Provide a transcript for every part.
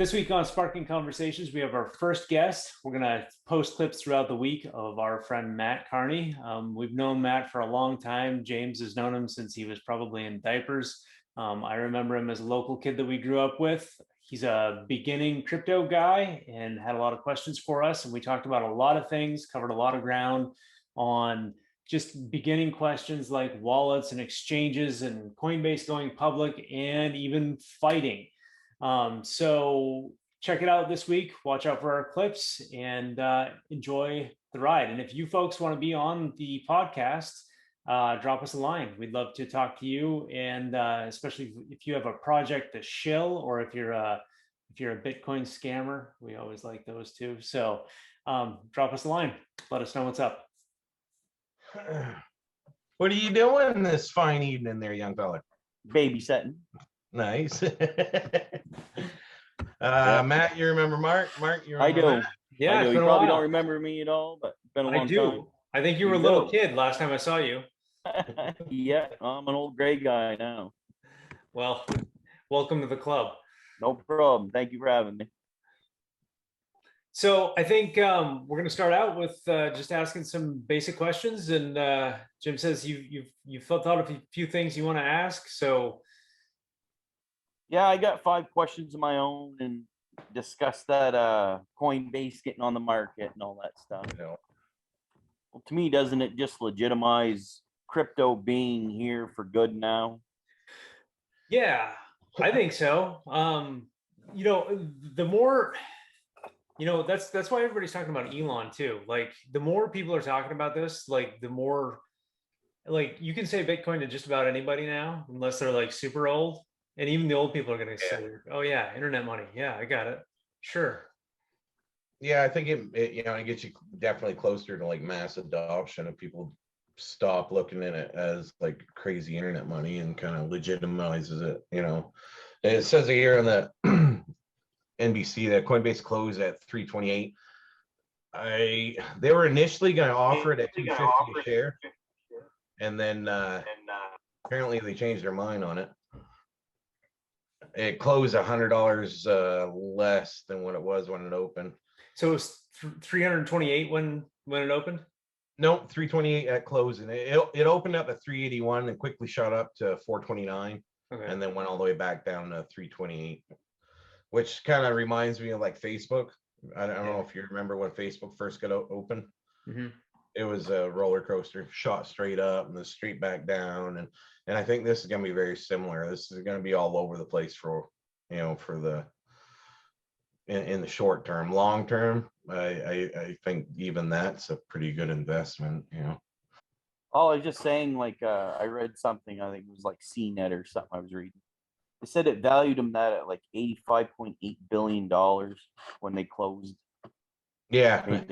This week on Sparking Conversations, we have our first guest. We're going to post clips throughout the week of our friend Matt Carney. We've known Matt for a long time. James has known him since he was probably in diapers. I remember him as a local kid that we grew up with. He's a beginning crypto guy and had a lot of questions for us. And we talked about a lot of things, covered a lot of ground on just beginning questions like wallets and exchanges and Coinbase going public and even fighting. So check it out this week. Watch out for our clips and enjoy the ride. And if you folks want to be on the podcast, drop us a line. We'd love to talk to you. And especially if you have a project to shill, or if you're a Bitcoin scammer, we always like those too. So drop us a line. Let us know what's up. What are you doing this fine evening there, young fella? Babysitting. Nice. Matt, you remember Mark? Mark, you remember I do. Matt? Yeah, I do. You probably don't remember me at all, but it's been a long time. I think you were a little kid last time I saw you. Yeah, I'm an old gray guy now. Well, welcome to the club. No problem. Thank you for having me. So I think we're going to start out with just asking some basic questions. And Jim says you've thought of a few things you want to ask. So yeah, I got 5 questions of my own and discuss that Coinbase getting on the market and all that stuff. No. Well, to me, doesn't it just legitimize crypto being here for good now? Yeah, I think so. The more, that's why everybody's talking about Elon too. Like the more people are talking about this, like the more, like you can say Bitcoin to just about anybody now, unless they're like super old. And even the old people are going to say, "Oh yeah, internet money. Yeah, I got it. Sure." Yeah, I think it gets you definitely closer to like mass adoption if people stop looking at it as like crazy internet money and kind of legitimizes it. And it says here on the NBC that Coinbase closed at 328. They were initially going to offer it at 250 a share, and then apparently they changed their mind on it. It closed $100 less than what it was when it opened. So it was 328 when it opened? Nope, 328 at closing. It opened up at 381 and quickly shot up to 429, and then went all the way back down to 328, which kind of reminds me of like Facebook. I don't know if you remember when Facebook first got open. Mm-hmm. It was a roller coaster, shot straight up and then straight back down, and I think this is going to be very similar. This is going to be all over the place for the in the short term. Long term, I think even that's a pretty good investment. Oh, I was just saying, like I read something. I think it was like CNET or something. I was reading. They said it valued them that at like $85.8 billion when they closed. Yeah.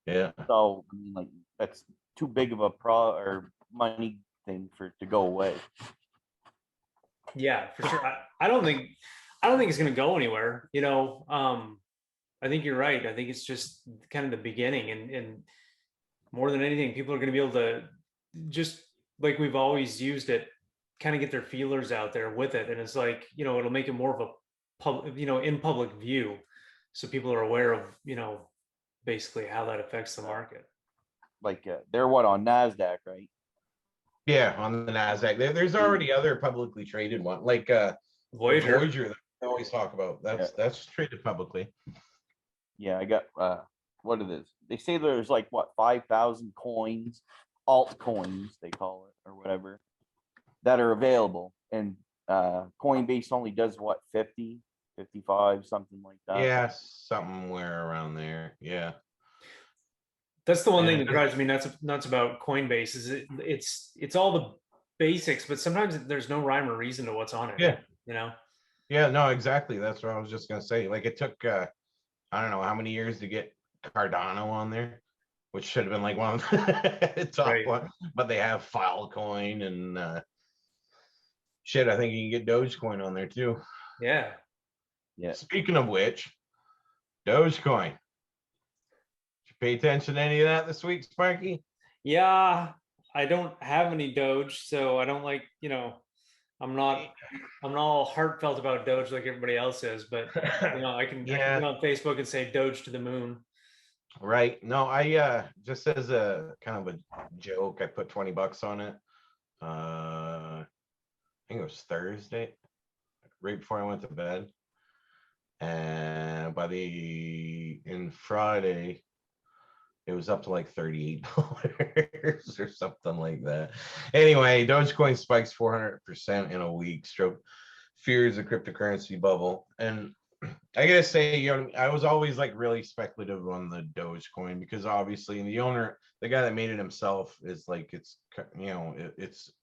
Yeah. So I mean, like that's too big of a money thing for it to go away. Yeah, for sure. I don't think it's going to go anywhere. I think you're right. I think it's just kind of the beginning, and more than anything, people are going to be able to just like we've always used it, kind of get their feelers out there with it, and it's like it'll make it more of a public, in public view, so people are aware of basically how that affects the market. Like they're on NASDAQ, right? Yeah, on the NASDAQ. There's already other publicly traded one, like Voyager that I always talk about. That's traded publicly. Yeah, I got what it is. They say there's like 5,000 coins, altcoins they call it or whatever, that are available, and Coinbase only does 50, 55, something like that. Yeah, somewhere around there. Yeah. That's the one thing that drives me nuts about Coinbase is it's all the basics, but sometimes there's no rhyme or reason to what's on it. Yeah. Yeah, no, exactly. That's what I was just gonna say. Like it took I don't know how many years to get Cardano on there, which should have been like one of the top one, but they have Filecoin and shit. I think you can get Dogecoin on there too. Yeah. Speaking of which, Dogecoin. Pay attention to any of that this week, Sparky? Yeah, I don't have any Doge, so I don't I'm not all heartfelt about Doge like everybody else is, but I can Yeah, get on Facebook and say Doge to the moon. right. No, just as a kind of a joke, I put $20 on it. I think it was Thursday, right before I went to bed. And in Friday, it was up to like $38 or something like that. Anyway, Dogecoin spikes 400% in a week. Stroke fears a cryptocurrency bubble. And I gotta say, I was always like really speculative on the Dogecoin because obviously the guy that made it himself is like, it's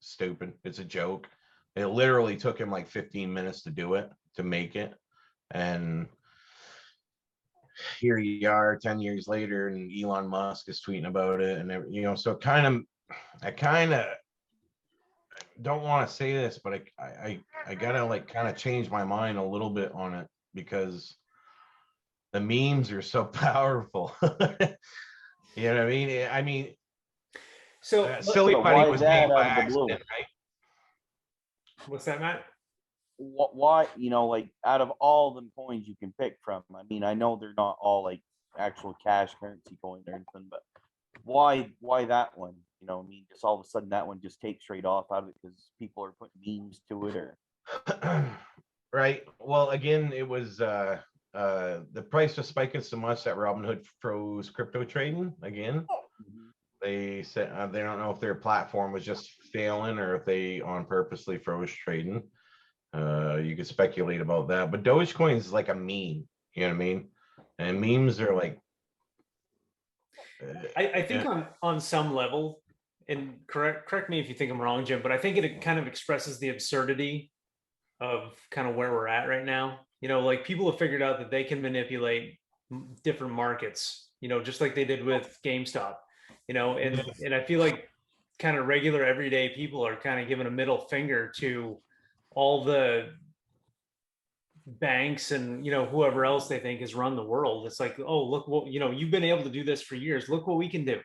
stupid. It's a joke. It literally took him like 15 minutes to make it. And here you are 10 years later and Elon Musk is tweeting about it and so I kind of don't want to say this, but I gotta like kind of change my mind a little bit on it because the memes are so powerful. You know what I mean? So Silly Putty was made by out of the blue? accident, right? what's that, Matt? Why, like out of all them coins you can pick from, I mean, I know they're not all like actual cash currency coin or anything, but why that one? I mean, just all of a sudden that one just takes straight off out of it because people are putting memes to it, or Right. Well, again, it was the price was spiking so much that Robinhood froze crypto trading again. They said they don't know if their platform was just failing or if they on purposely froze trading. You could speculate about that, but Dogecoin is like a meme. You know what I mean? And memes are like. I think on some level, and correct me if you think I'm wrong, Jim, but I think it kind of expresses the absurdity of kind of where we're at right now. Like people have figured out that they can manipulate different markets, just like they did with GameStop, and I feel like kind of regular everyday people are kind of giving a middle finger to all the banks and whoever else they think has run the world. It's like, oh, look what you've been able to do this for years, look what we can do,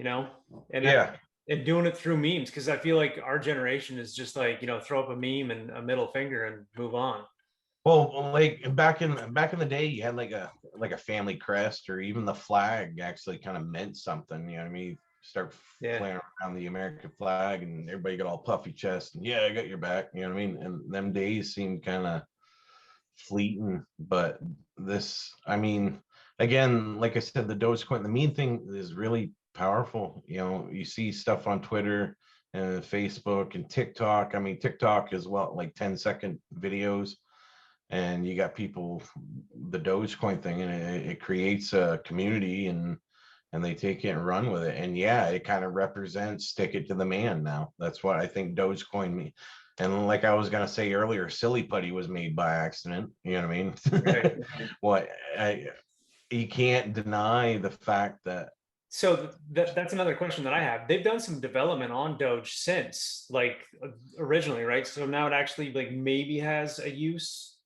and Yeah. and doing it through memes, because I feel like our generation is just like, throw up a meme and a middle finger and move on. Well, like back in the day, you had like a family crest or even the flag actually kind of meant something. You know what I mean? Start flying around the American flag and everybody got all puffy chest and yeah, I got your back. You know what I mean? And them days seemed kind of fleeting, but again, like I said, the Dogecoin, the meme thing is really powerful. You see stuff on Twitter and Facebook and TikTok. I mean, TikTok is like 10-second videos, and you got people, the Dogecoin thing, and it creates a community, and they take it and run with it. And yeah, it kind of represents stick it to the man now. That's what I think Dogecoin means. And like I was gonna say earlier, Silly Putty was made by accident. You know what I mean? Right. What you can't deny the fact that. So that's another question that I have. They've done some development on Doge since, like, originally, right? So now it actually like maybe has a use.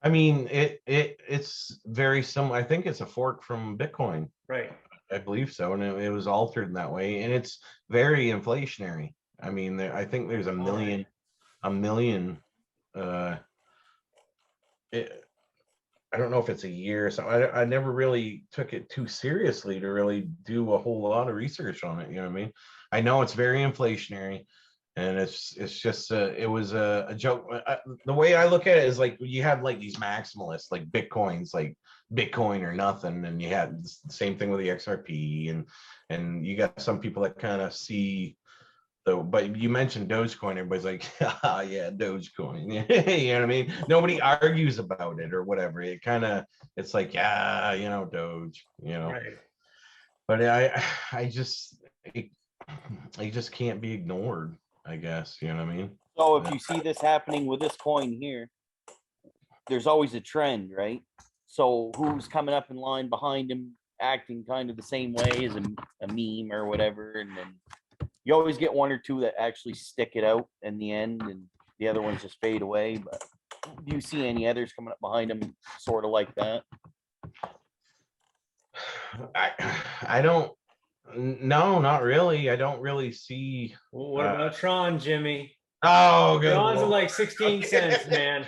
I mean, it's very similar. I think it's a fork from Bitcoin. Right. I believe so, and it was altered in that way, and it's very inflationary. I mean, I think there's a million. I don't know if it's a year or something. I never really took it too seriously to really do a whole lot of research on it. You know what I mean? I know it's very inflationary, and it's just it was a joke. The way I look at it is like you have like these maximalists, like Bitcoin's like Bitcoin or nothing, and you had the same thing with the XRP, and you got some people that kind of see. So, but you mentioned Dogecoin, everybody's like, ah, yeah, Dogecoin. You know what I mean? Nobody argues about it or whatever. It's like, yeah, Doge, Right. But I just, I just can't be ignored, I guess. You know what I mean? So if you see this happening with this coin here, there's always a trend, right? So who's coming up in line behind him, acting kind of the same way as a meme or whatever, and then you always get one or two that actually stick it out in the end, and the other ones just fade away. But do you see any others coming up behind them, sort of like that? I don't. No, not really. I don't really see. Well, what about Tron, Jimmy? Oh, good Tron's at Lord. like 16 cents, man.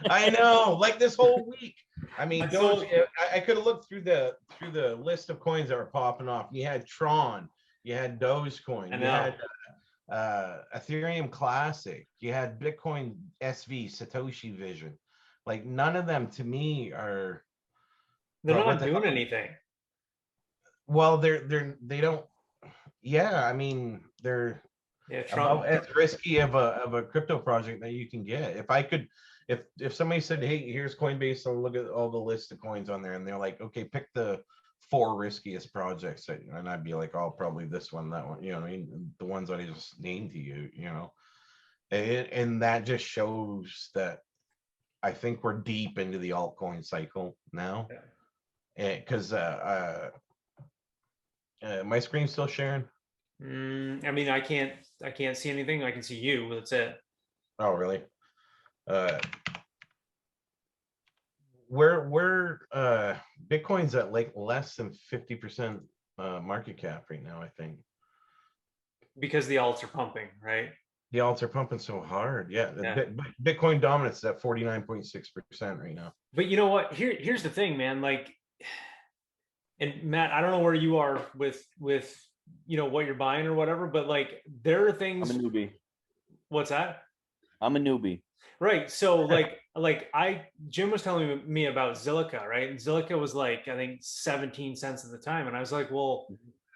I know, like this whole week. I mean, But Doge, so- I could have looked through the list of coins that were popping off. You had Tron, you had Dogecoin, I you know. had Ethereum Classic, you had Bitcoin SV, Satoshi Vision. Like none of them to me are They're what not the doing hell? anything. Well, they don't. Yeah, I mean they're Yeah, about Tron. as risky of a crypto project that you can get. If I could, if somebody said, "Hey, here's Coinbase," and look at all the list of coins on there, and they're like, "Okay, pick the 4 riskiest projects," and I'd be like, "Oh, probably this one, that one." You know what I mean? The ones that I just named to you, you know, and that just shows that I think we're deep into the altcoin cycle now, because my screen's still sharing. I mean, I can't see anything. I can see you. That's it. Oh, really? We're Bitcoin's at like less than 50% market cap right now, I think. Because the alts are pumping, right? The alts are pumping so hard. Yeah. Yeah. Bitcoin dominance is at 49.6% right now. But you know what? Here's the thing, man. Like, and Matt, I don't know where you are with what you're buying or whatever, but like there are things. I'm a newbie. What's that? I'm a newbie. Right. So like Jim was telling me about Zilliqa, right? And Zilliqa was like, I think 17 cents at the time. And I was like, well,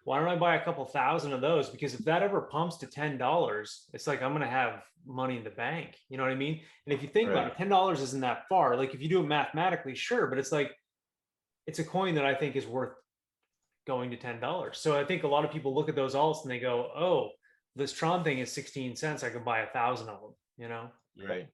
why don't I buy a couple thousand of those? Because if that ever pumps to $10, it's like I'm gonna have money in the bank. You know what I mean? And if you think about it, $10 isn't that far. Like if you do it mathematically, sure, but it's like it's a coin that I think is worth going to $10. So I think a lot of people look at those alts and they go, oh, this Tron thing is 16 cents. I can buy 1,000 of them, you know? Right.